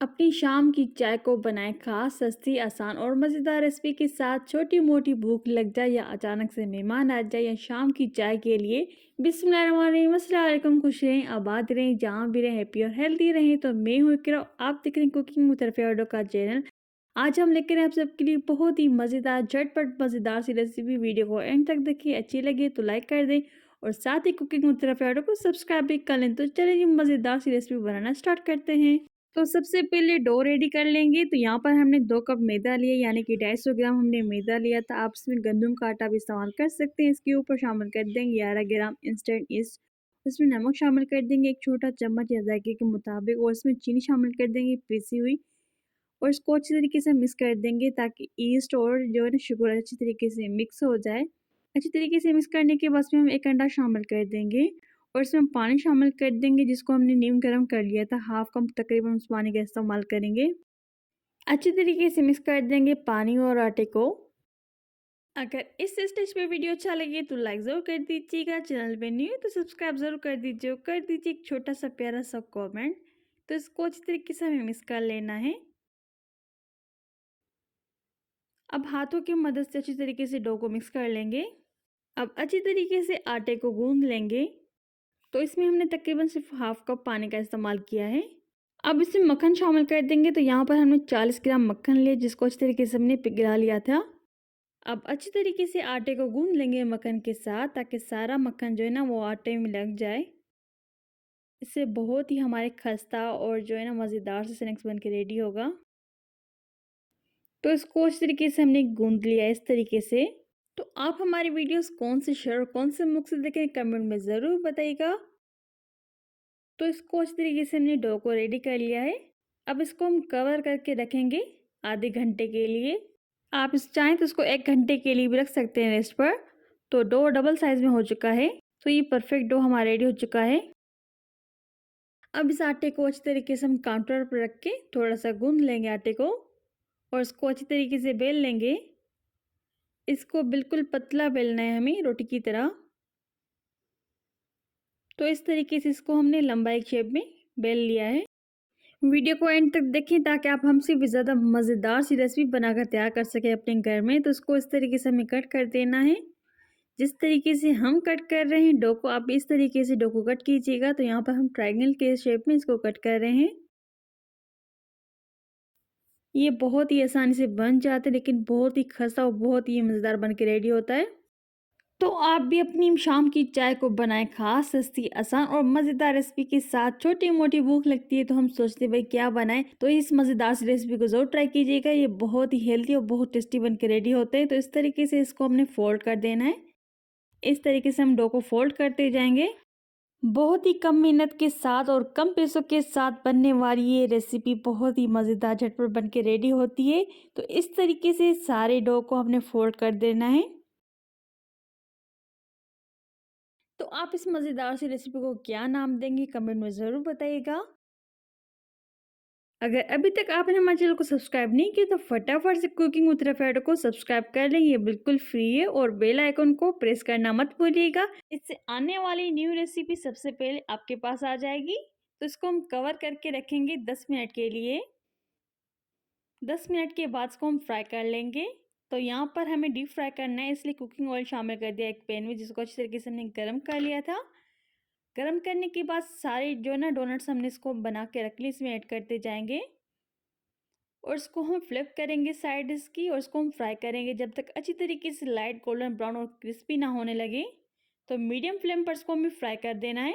अपनी शाम की चाय को बनाएं खास, सस्ती, आसान और मज़ेदार रेसिपी के साथ। छोटी मोटी भूख लग जाए या अचानक से मेहमान आ जाए या शाम की चाय के लिए बिस्मिल्लाहिर्रहमानिर्रहीम। अस्सलाम वालेकुम। खुश रहें, आबाद रहें, जहाँ भी रहें, हैप्पी और हेल्दी रहें। तो मैं हूँ इकरा, आप देख रहे हैं कुकिंग विद रफ़िया का चैनल। आज हम लेकर आए आप सबके लिए बहुत ही मज़ेदार, झटपट मज़ेदार सी रेसिपी। वीडियो को एंड तक देखिए, अच्छी लगे तो लाइक कर दें और साथ ही कुकिंग विद रफ़िया को सब्सक्राइब भी कर लें। तो चलिए मज़ेदार सी रेसिपी बनाना स्टार्ट करते हैं। तो सबसे पहले डो रेडी कर लेंगे। तो यहाँ पर हमने 2 कप मैदा लिया, यानी कि 250 ग्राम हमने मैदा लिया था। आप इसमें गंदम का आटा भी इस्तेमाल कर सकते हैं। इसके ऊपर शामिल कर देंगे 11 ग्राम इंस्टेंट ईस्ट। इसमें नमक शामिल कर देंगे 1 छोटा चम्मच या जायके के मुताबिक, और इसमें चीनी शामिल कर देंगे पिसी हुई, और इसको अच्छी तरीके से मिक्स कर देंगे ताकि ईस्ट और जो है ना शुगर अच्छी तरीके से मिक्स हो जाए। अच्छी तरीके से मिक्स करने के बाद इसमें हम 1 अंडा शामिल कर देंगे और इसमें हम पानी शामिल कर देंगे जिसको हमने नीम गर्म कर लिया था। हाफ कप तकरीबन उस पानी का इस्तेमाल करेंगे। अच्छी तरीके से मिक्स कर देंगे पानी और आटे को। अगर इस स्टेज पे वीडियो अच्छा लगे तो लाइक ज़रूर कर दीजिएगा। चैनल पे न्यू है तो सब्सक्राइब ज़रूर कर दीजिए और कर दीजिए एक छोटा सा प्यारा सा कमेंट। तो इसको अच्छी तरीके से हमें मिक्स कर लेना है। अब हाथों की मदद से अच्छी तरीके से डो को मिक्स कर लेंगे। अब अच्छी तरीके से आटे को गूंद लेंगे। तो इसमें हमने तकरीबन सिर्फ हाफ कप पानी का इस्तेमाल किया है। अब इसमें मक्खन शामिल कर देंगे। तो यहाँ पर हमने 40 ग्राम मक्खन लिया जिसको अच्छी तरीके से हमने पिघला लिया था। अब अच्छी तरीके से आटे को गूंद लेंगे मक्खन के साथ ताकि सारा मक्खन जो है ना वो आटे में लग जाए। इससे बहुत ही हमारे खस्ता और जो है ना मज़ेदार से स्नैक्स बन के रेडी होगा। तो इसको इस तरीके से हमने गूंद लिया इस तरीके से। तो आप हमारी वीडियोस कौन से शहर और कौन से मुल्क से देखें कमेंट में ज़रूर बताइएगा। तो इसको अच्छी तरीके से हमने डो को रेडी कर लिया है। अब इसको हम कवर करके रखेंगे आधे घंटे के लिए। आप इस चाहें तो इसको 1 घंटे के लिए भी रख सकते हैं रेस्ट पर। तो डो डबल साइज़ में हो चुका है। तो ये परफेक्ट डो हमारा रेडी हो चुका है। अब इस आटे को अच्छी तरीके से हम काउंटर पर रख के थोड़ा सा गूंद लेंगे आटे को और इसको अच्छी तरीके से बेल लेंगे। इसको बिल्कुल पतला बेलना है हमें, रोटी की तरह। तो इस तरीके से इसको हमने लंबाई शेप में बेल लिया है। वीडियो को एंड तक देखें ताकि आप हमसे भी ज़्यादा मज़ेदार सी रेसिपी बनाकर तैयार कर सकें अपने घर में। तो इसको इस तरीके से हमें कट कर देना है। जिस तरीके से हम कट कर रहे हैं डो को, आप इस तरीके से डो को कट कीजिएगा। तो यहाँ पर हम ट्रायंगल के शेप में इसको कट कर रहे हैं। ये बहुत ही आसानी से बन जाते हैं, लेकिन बहुत ही खस्ता और बहुत ही मज़ेदार बन के रेडी होता है। तो आप भी अपनी शाम की चाय को बनाएं खास, सस्ती, आसान और मज़ेदार रेसिपी के साथ। छोटी मोटी भूख लगती है तो हम सोचते हैं भाई क्या बनाएं, तो इस मज़ेदार सी रेसिपी को ज़रूर ट्राई कीजिएगा। ये बहुत ही हेल्दी और बहुत टेस्टी बन के रेडी होते हैं। तो इस तरीके से इसको हमने फोल्ड कर देना है। इस तरीके से हम डो को फोल्ड करते जाएंगे। बहुत ही कम मेहनत के साथ और कम पैसों के साथ बनने वाली ये रेसिपी बहुत ही मज़ेदार झटपट बन के रेडी होती है। तो इस तरीके से सारे डो को हमने फोल्ड कर देना है। तो आप इस मज़ेदार सी रेसिपी को क्या नाम देंगे कमेंट में ज़रूर बताइएगा। अगर अभी तक आपने हमारे चैनल को सब्सक्राइब नहीं किया तो फटाफट से कुकिंग विद रफ़िया को सब्सक्राइब कर लें, ये बिल्कुल फ्री है। और बेल आइकन को प्रेस करना मत भूलिएगा, इससे आने वाली न्यू रेसिपी सबसे पहले आपके पास आ जाएगी। तो इसको हम कवर करके रखेंगे 10 मिनट के लिए। 10 मिनट के बाद इसको हम फ्राई कर लेंगे। तो यहाँ पर हमें डीप फ्राई करना है, इसलिए कुकिंग ऑयल शामिल कर दिया एक पैन में, जिसको अच्छी तरीके से हमने गर्म कर लिया था। गर्म करने के बाद सारे जो है ना डोनट्स हमने इसको बना के रख लिए, इसमें ऐड करते जाएंगे और इसको हम फ्लिप करेंगे साइड इसकी, और इसको हम फ्राई करेंगे जब तक अच्छी तरीके से लाइट गोल्डन ब्राउन और क्रिस्पी ना होने लगे। तो मीडियम फ्लेम पर इसको हमें फ्राई कर देना है।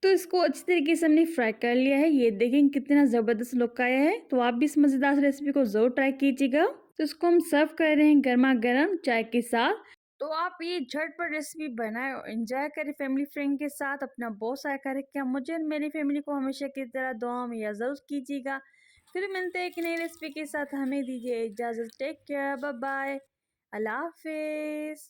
तो इसको अच्छी तरीके से हमने फ्राई कर लिया है। ये देखें कितना ज़बरदस्त लुक आया है। तो आप भी इस मज़ेदार रेसिपी को ज़रूर ट्राई कीजिएगा। तो इसको हम सर्व कर रहे हैं गर्मा गर्म चाय के साथ। तो आप ये झटपट रेसिपी बनाएं और एंजॉय करें फैमिली फ्रेंड के साथ। अपना बहुत सारा करें क्या मुझे और मेरी फैमिली को हमेशा की तरह दुआ में याद ज़रूर कीजिएगा। फिर मिलते हैं एक नई रेसिपी के साथ। हमें दीजिए इजाज़त। टेक केयर, बाय बाय, अल्लाह हाफिज़।